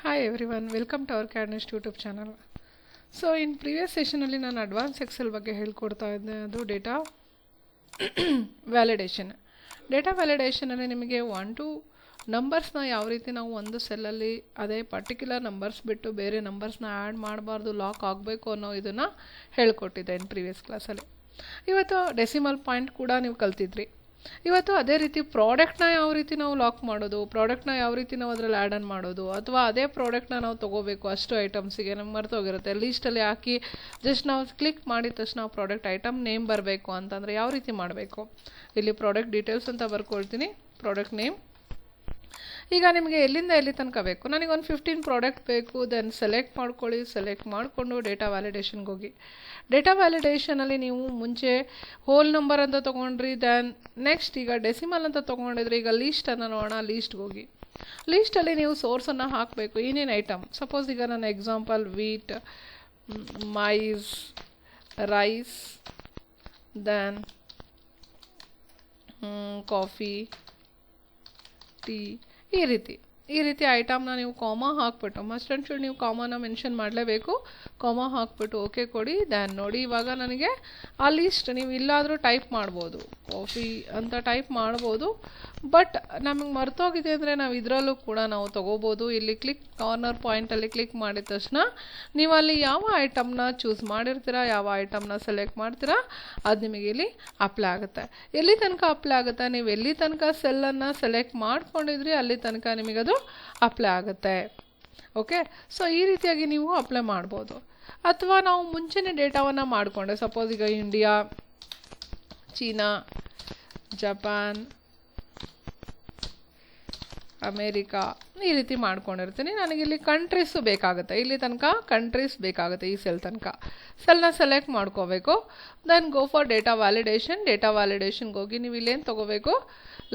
Hi everyone, welcome to our CAD NEST YouTube channel. So in previous session ಅಲ್ಲಿ ನಾನು advance Excel ಬಗ್ಗೆ ಹೇಳ್ಕೊಡ್ತಾ ಇದ್ದೆ. ಅದು ಡೇಟಾ ವ್ಯಾಲಿಡೇಷನ್. ಡೇಟಾ ವ್ಯಾಲಿಡೇಷನಲ್ಲಿ ನಿಮಗೆ 1 to ನಂಬರ್ಸ್ನ ಯಾವ ರೀತಿ ನಾವು ಒಂದು ಸೆಲ್ಲಲ್ಲಿ ಅದೇ ಪರ್ಟಿಕ್ಯುಲರ್ ನಂಬರ್ಸ್ ಬಿಟ್ಟು ಬೇರೆ ನಂಬರ್ಸ್ನ ಆ್ಯಡ್ ಮಾಡಬಾರ್ದು, ಲಾಕ್ ಆಗಬೇಕು ಅನ್ನೋ ಇದನ್ನು ಹೇಳ್ಕೊಟ್ಟಿದ್ದೆ ಇನ್ ಪ್ರೀವಿಯಸ್ ಕ್ಲಾಸಲ್ಲಿ. ಇವತ್ತು ಡೆಸಿಮಲ್ ಪಾಯಿಂಟ್ ಕೂಡ ನೀವು ಕಲ್ತಿದ್ರಿ. ಇವತ್ತು ಅದೇ ರೀತಿ ಪ್ರಾಡಕ್ಟ್ನ ಯಾವ ರೀತಿ ನಾವು ಲಾಕ್ ಮಾಡೋದು, ಪ್ರಾಡಕ್ಟ್ನ ಯಾವ ರೀತಿ ನಾವು ಅದರಲ್ಲಿ ಆ್ಯಡ್ ಆನ್ ಮಾಡೋದು, ಅಥವಾ ಅದೇ ಪ್ರಾಡಕ್ಟ್ನ ನಾವು ತೊಗೋಬೇಕು ಅಷ್ಟು ಐಟಮ್ಸಿಗೆ ನಮ್ಗೆ ಮರ್ತೋಗಿರುತ್ತೆ, ಲೀಸ್ಟಲ್ಲಿ ಹಾಕಿ ಜಸ್ಟ್ ನಾವು ಕ್ಲಿಕ್ ಮಾಡಿದ ತಕ್ಷಣ ನಾವು ಪ್ರಾಡಕ್ಟ್ ಐಟಮ್ ನೇಮ್ ಬರಬೇಕು ಅಂತಂದರೆ ಯಾವ ರೀತಿ ಮಾಡಬೇಕು. ಇಲ್ಲಿ ಪ್ರಾಡಕ್ಟ್ ಡೀಟೇಲ್ಸ್ ಅಂತ ಬರ್ಕೊಳ್ತೀನಿ, ಪ್ರಾಡಕ್ಟ್ ನೇಮ್. ಈಗ ನಿಮಗೆ ಎಲ್ಲಿಂದ ಎಲ್ಲಿ ತನಕ ಬೇಕು, ನನಗೊಂದು 15 ಪ್ರಾಡಕ್ಟ್ ಬೇಕು. ದೆನ್ ಸೆಲೆಕ್ಟ್ ಮಾಡ್ಕೊಳ್ಳಿ, ಸೆಲೆಕ್ಟ್ ಮಾಡಿಕೊಂಡು ಡೇಟಾ ವ್ಯಾಲಿಡೇಷನ್ಗೆ ಹೋಗಿ. ಡೇಟಾ ವ್ಯಾಲಿಡೇಷನಲ್ಲಿ ನೀವು ಮುಂಚೆ ಹೋಲ್ ನಂಬರ್ ಅಂತ ತೊಗೊಂಡ್ರಿ, ದೆನ್ ನೆಕ್ಸ್ಟ್ ಈಗ ಡೆಸಿಮಲ್ ಅಂತ ತೊಗೊಂಡಿದ್ರಿ. ಈಗ ಲೀಸ್ಟನ್ನು ನೋಡೋಣ, ಲೀಸ್ಟ್ಗೆ ಹೋಗಿ. ಲೀಸ್ಟಲ್ಲಿ ನೀವು ಸೋರ್ಸನ್ನು ಹಾಕಬೇಕು, ಏನೇನು ಐಟಮ್. ಸಪೋಸ್ ಈಗ ನನ್ನ example wheat, maize, rice, then coffee, tea, ಈ ರೀತಿ ಐಟಮ್ನ ನೀವು ಕಾಮಾ ಹಾಕ್ಬಿಟ್ಟು, ಮಸ್ಟ್ ಆ್ಯಂಡ್ ಶುಡ್ ನೀವು ಕಾಮಾನ ಮೆನ್ಷನ್ ಮಾಡಲೇಬೇಕು. ಕಾಮಾ ಹಾಕ್ಬಿಟ್ಟು ಓಕೆ ಕೊಡಿ. ದ್ಯಾನ್ ನೋಡಿ, ಇವಾಗ ನನಗೆ ಆ ಲೀಸ್ಟ್ ನೀವು ಇಲ್ಲಾದರೂ ಟೈಪ್ ಮಾಡ್ಬೋದು, ಕಾಫಿ ಅಂತ ಟೈಪ್ ಮಾಡ್ಬೋದು. ಬಟ್ ನಮಗೆ ಮರ್ತೋಗಿದೆ ಅಂದರೆ ನಾವು ಇದರಲ್ಲೂ ಕೂಡ ನಾವು ತೊಗೋಬೋದು. ಇಲ್ಲಿ ಕ್ಲಿಕ್ ಕಾರ್ನರ್ ಪಾಯಿಂಟಲ್ಲಿ ಕ್ಲಿಕ್ ಮಾಡಿದ ತಕ್ಷಣ ನೀವು ಅಲ್ಲಿ ಯಾವ ಐಟಮ್ನ ಚೂಸ್ ಮಾಡಿರ್ತೀರ, ಯಾವ ಐಟಮ್ನ ಸೆಲೆಕ್ಟ್ ಮಾಡ್ತೀರಾ, ಅದು ನಿಮಗೆ ಇಲ್ಲಿ ಅಪ್ಲೈ ಆಗುತ್ತೆ. ಎಲ್ಲಿ ತನಕ ಅಪ್ಲೈ ಆಗುತ್ತೆ, ನೀವು ಎಲ್ಲಿ ತನಕ ಸೆಲ್ಲನ್ನು ಸೆಲೆಕ್ಟ್ ಮಾಡ್ಕೊಂಡಿದ್ರಿ ಅಲ್ಲಿ ತನಕ ನಿಮಗದು ಅಪ್ಲೈ ಆಗುತ್ತೆ. ಓಕೆ, ಸೊ ಈ ರೀತಿಯಾಗಿ ನೀವು ಅಪ್ಲೈ ಮಾಡ್ಬೋದು. ಅಥವಾ ನಾವು ಮುಂಚೆನೇ ಡೇಟಾವನ್ನು ಮಾಡಿಕೊಂಡೆ, ಸಪೋಸ್ ಈಗ ಇಂಡಿಯಾ, ಚೀನಾ, ಜಪಾನ್, ಅಮೇರಿಕಾ, ಈ ರೀತಿ ಮಾಡ್ಕೊಂಡಿರ್ತೀನಿ. ನನಗಿಲ್ಲಿ ಕಂಟ್ರೀಸು ಬೇಕಾಗುತ್ತೆ, ಇಲ್ಲಿ ತನಕ ಕಂಟ್ರೀಸ್ ಬೇಕಾಗುತ್ತೆ. ಈ ಸೆಲ್ ತನಕ ಸೆಲ್ನ ಸೆಲೆಕ್ಟ್ ಮಾಡ್ಕೋಬೇಕು. Then go for data validation. Data ವ್ಯಾಲಿಡೇಷನ್ಗೆ ಹೋಗಿ ನೀವು ಇಲ್ಲೇನು ತೊಗೋಬೇಕು,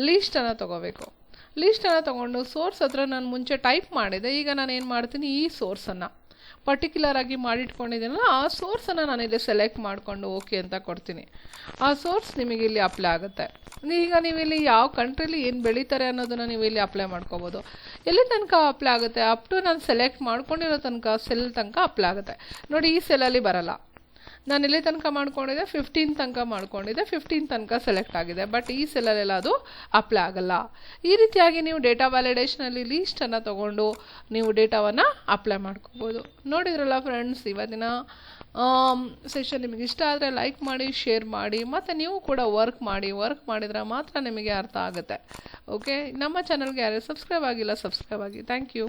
ಲೀಸ್ಟನ್ನು ತೊಗೋಬೇಕು. ಲೀಸ್ಟನ್ನು ತೊಗೊಂಡು ಸೋರ್ಸ್ ಹತ್ರ ನಾನು ಮುಂಚೆ ಟೈಪ್ ಮಾಡಿದೆ. ಈಗ ನಾನು ಏನು ಮಾಡ್ತೀನಿ, ಈ ಸೋರ್ಸನ್ನು ಪರ್ಟಿಕ್ಯುಲರ್ ಆಗಿ ಮಾಡಿಟ್ಕೊಂಡಿದ್ದೀನಲ್ಲ, ಆ ಸೋರ್ಸನ್ನು ನಾನಿಲ್ಲಿ ಸೆಲೆಕ್ಟ್ ಮಾಡಿಕೊಂಡು ಓಕೆ ಅಂತ ಕೊಡ್ತೀನಿ. ಆ ಸೋರ್ಸ್ ನಿಮಗೆ ಇಲ್ಲಿ ಅಪ್ಲೈ ಆಗುತ್ತೆ. ಈಗ ನೀವು ಇಲ್ಲಿ ಯಾವ ಕಂಟ್ರೀಲಿ ಏನು ಬೆಳೀತಾರೆ ಅನ್ನೋದನ್ನು ನೀವು ಇಲ್ಲಿ ಅಪ್ಲೈ ಮಾಡ್ಕೋಬೋದು. ಎಲ್ಲಿ ತನಕ ಅಪ್ಲೈ ಆಗುತ್ತೆ, ಅಪ್ ಟು ನಾನು ಸೆಲೆಕ್ಟ್ ಮಾಡ್ಕೊಂಡಿರೋ ತನಕ ಸೆಲ್ ತನಕ ಅಪ್ಲೈ ಆಗುತ್ತೆ. ನೋಡಿ, ಈ ಸೆಲ್ಲಲ್ಲಿ ಬರಲ್ಲ. ನಾನು ಎಲ್ಲಿ ತನಕ ಮಾಡ್ಕೊಂಡಿದ್ದೆ, 15 ತನಕ ಮಾಡ್ಕೊಂಡಿದ್ದೆ, 15 ತನಕ ಸೆಲೆಕ್ಟ್ ಆಗಿದೆ. ಬಟ್ ಈ ಸೆಲ್ಲಲ್ಲೆಲ್ಲ ಅದು ಅಪ್ಲೈ ಆಗಲ್ಲ. ಈ ರೀತಿಯಾಗಿ ನೀವು ಡೇಟಾ ವ್ಯಾಲಿಡೇಷನಲ್ಲಿ ಲೀಸ್ಟನ್ನು ತೊಗೊಂಡು ನೀವು ಡೇಟಾವನ್ನು ಅಪ್ಲೈ ಮಾಡ್ಕೋಬೋದು. ನೋಡಿದ್ರಲ್ಲ ಫ್ರೆಂಡ್ಸ್, ಇವತ್ತಿನ ಸೆಷನ್ ನಿಮಗೆ ಇಷ್ಟ ಆದರೆ ಲೈಕ್ ಮಾಡಿ, ಶೇರ್ ಮಾಡಿ, ಮತ್ತು ನೀವು ಕೂಡ ವರ್ಕ್ ಮಾಡಿದ್ರೆ ಮಾತ್ರ ನಿಮಗೆ ಅರ್ಥ ಆಗುತ್ತೆ. ಓಕೆ, ನಮ್ಮ ಚಾನಲ್ಗೆ ಯಾರು ಸಬ್ಸ್ಕ್ರೈಬ್ ಆಗಿಲ್ಲ, ಸಬ್ಸ್ಕ್ರೈಬ್ ಆಗಿ. Thank you.